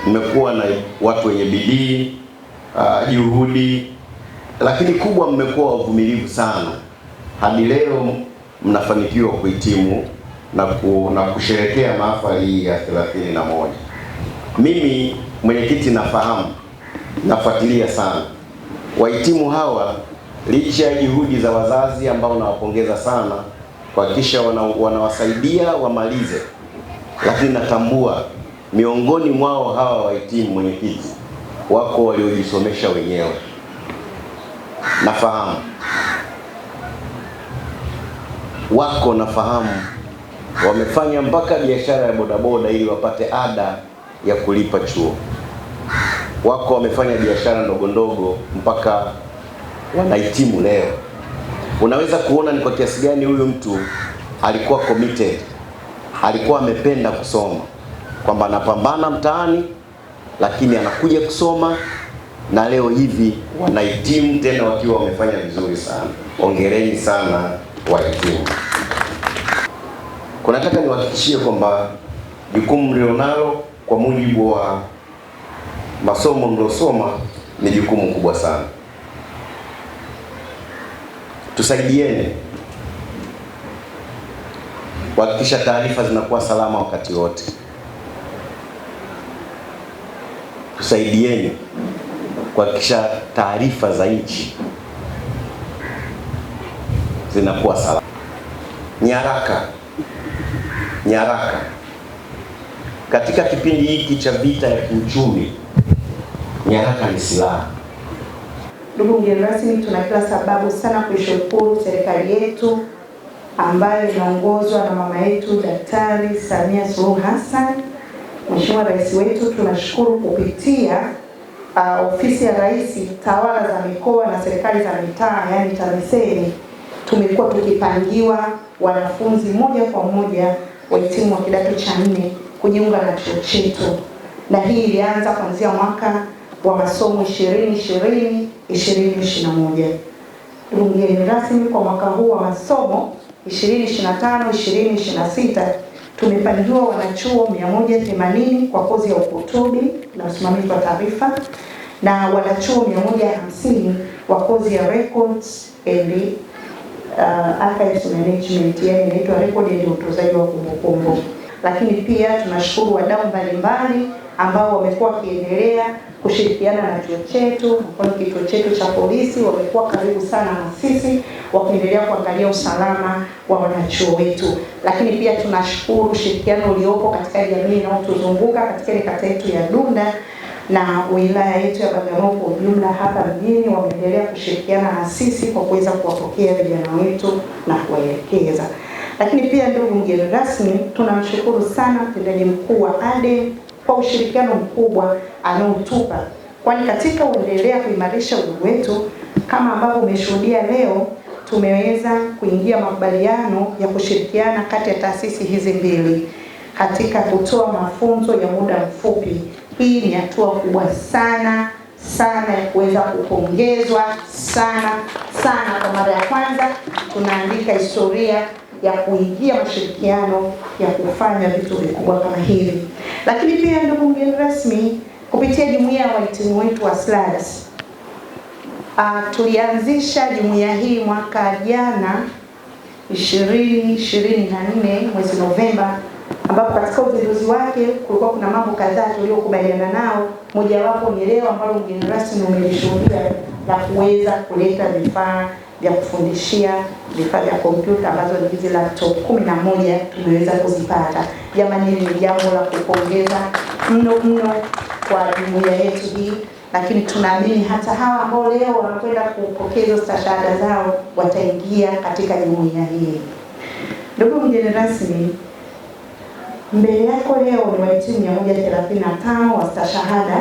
mmekuwa na watu wenye bidii, juhudi, lakini kubwa mmekuwa wavumilivu sana. Hadi leo mnafanikiwa kuhitimu na kusherehekea mahafali hii ya 31. Mimi mwenyekiti nafuatilia sana wahitimu hawa, licha ya juhudi za wazazi ambao nawapongeza sana kuhakikisha wanawasaidia wamalize, lakini natambua miongoni mwao hawa wahitimu, mwenyekiti, wako waliojisomesha wenyewe. Nafahamu wamefanya mpaka biashara ya bodaboda ili wapate ada ya kulipa chuo. Wako wamefanya biashara ndogo ndogo mpaka wanahitimu leo. Unaweza kuona ni kwa kiasi gani huyu mtu alikuwa committed, alikuwa amependa kusoma, kwamba anapambana mtaani lakini anakuja kusoma, na leo hivi wanahitimu tena wakiwa wamefanya vizuri sana. Hongereni sana wahitimu. Nataka niwahakikishie kwamba jukumu mlionalo kwa mujibu wa masomo mliosoma ni jukumu kubwa sana. Tusaidieni kuhakikisha taarifa zinakuwa salama wakati wote. Tusaidieni kuhakikisha taarifa za nchi zinakuwa salama. Nyaraka katika kipindi hiki cha vita ya kiuchumi, nyaraka ni silaha. Ndugu mgeni rasmi, tuna kila sababu sana kuishukuru serikali yetu ambayo inaongozwa na mama yetu Daktari Samia Suluhu Hassan, Mheshimiwa Rais wetu. Tunashukuru kupitia ofisi ya Rais, tawala za mikoa na serikali za mitaa, yani TAMISEMI, tumekuwa tukipangiwa wanafunzi moja kwa moja wahitimu wa kidato cha 4 kujiunga na chuo chetu, na hii ilianza kuanzia mwaka wa masomo 2020-2021. Ndugu mgeni rasmi, kwa mwaka huu wa masomo 2025-2026 tumepangiwa wanachuo 180 kwa kozi ya ukutubi na usimamizi wa taarifa, na wanachuo 150 kwa kozi ya records and archives management, yani inaitwa record and utunzaji wa kumbukumbu. Lakini pia tunashukuru wadau mbalimbali ambao wamekuwa wakiendelea kushirikiana na chuo chetu. Kwa kituo chetu cha polisi wamekuwa karibu sana na sisi wakiendelea kuangalia usalama wa wanachuo wetu. Lakini pia tunashukuru ushirikiano uliopo katika jamii inayotuzunguka katika kata yetu ya Dunda na wilaya yetu ya Bagamoyo kwa ujumla. Hapa mjini wameendelea kushirikiana na sisi kwa kuweza kuwapokea vijana wetu na kuwaelekeza. Lakini pia ndugu mgeni rasmi, tunamshukuru sana mtendaji mkuu wa ADEM kwa ushirikiano mkubwa anaotupa, kwani katika kuendelea kuimarisha udugu wetu, kama ambavyo umeshuhudia leo, tumeweza kuingia makubaliano ya kushirikiana kati ya taasisi hizi mbili katika kutoa mafunzo ya muda mfupi. Hii ni hatua kubwa sana ya kuweza kupongezwa sana. Kwa mara ya kwanza tunaandika historia ya kuingia mashirikiano ya kufanya vitu vikubwa kama hivi. Lakini pia ndugu mgeni rasmi, kupitia jumuiya ya wahitimu wetu wa SLADS, tulianzisha jumuiya hii mwaka jana 2024 mwezi Novemba, ambapo katika uzinduzi wake kulikuwa kuna mambo kadhaa tuliyokubaliana nao. Mojawapo ni leo ambalo mgeni rasmi umelishuhudia, la kuweza kuleta vifaa vya kufundishia, vifaa vya kompyuta ambazo ni hizi laptop 11 tumeweza kuzipata. Jamani, ni jambo la kupongeza mno kwa jumuiya yetu hii, lakini tunaamini hata hawa ambao leo wanakwenda kupokea stashahada zao wataingia katika jumuiya hii. Ndugu mgeni rasmi, mbele yako leo ni wahitimu 135 wa stashahada.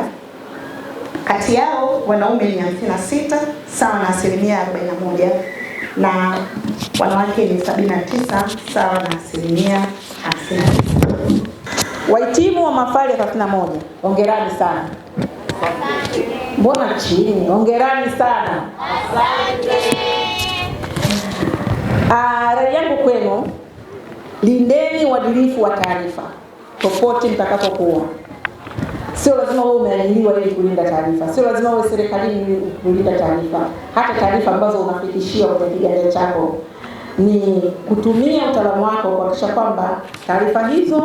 Kati yao wanaume ni 56 sawa na 41%, na wanawake ni 79 sawa na 50%. Wahitimu wa mahafali ya 31, hongerani sana. Mbona chini? Hongerani sana. Asante. Rai yangu kwenu, lindeni uadilifu wa taarifa popote mtakapokuwa. Sio lazima wewe umeajiriwa ili kulinda taarifa, sio lazima wewe serikalini ili kulinda taarifa. Hata taarifa ambazo unafikishiwa kwenye kiganja chako, ni kutumia utaalamu wako kuhakikisha kwamba taarifa hizo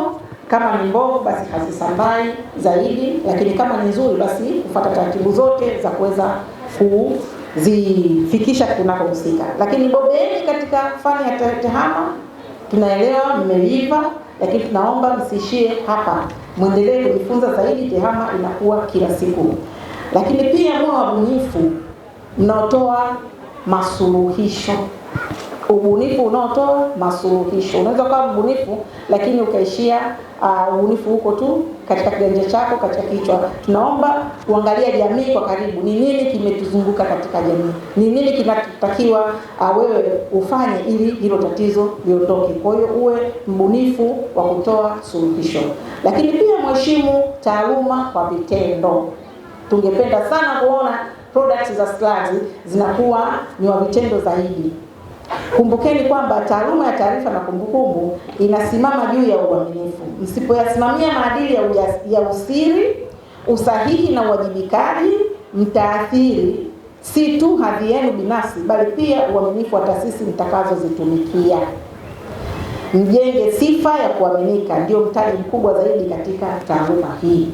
kama ni mbovu basi hazisambai zaidi, lakini kama ni nzuri basi kufuata taratibu zote za kuweza kuzifikisha kunakohusika. Lakini bobeeni katika fani ya TEHAMA, tunaelewa mmeiva, lakini tunaomba msiishie hapa, muendelee kujifunza zaidi. TEHAMA inakuwa kila siku, lakini pia mwe wabunifu mnaotoa masuluhisho. Ubunifu unaotoa masuluhisho. Unaweza kuwa mbunifu lakini ukaishia ubunifu huko tu katika kiganja chako, katika kichwa. Tunaomba kuangalia jamii kwa karibu. Ni nini kimetuzunguka katika jamii? Ni nini kinatakiwa wewe ufanye ili hilo tatizo liondoke? Kwa hiyo uwe mbunifu wa kutoa suluhisho. Lakini pia mheshimu taaluma kwa vitendo. Tungependa sana kuona products za SCLARS zinakuwa ni wa vitendo zaidi. Kumbukeni kwamba taaluma ya taarifa na kumbukumbu inasimama juu ya uaminifu. Msipoyasimamia maadili ya usiri, usahihi na uwajibikaji, mtaathiri si tu hadhi yenu binafsi bali pia uaminifu wa taasisi mtakazozitumikia. Mjenge sifa ya kuaminika, ndio mtaji mkubwa zaidi katika taaluma hii.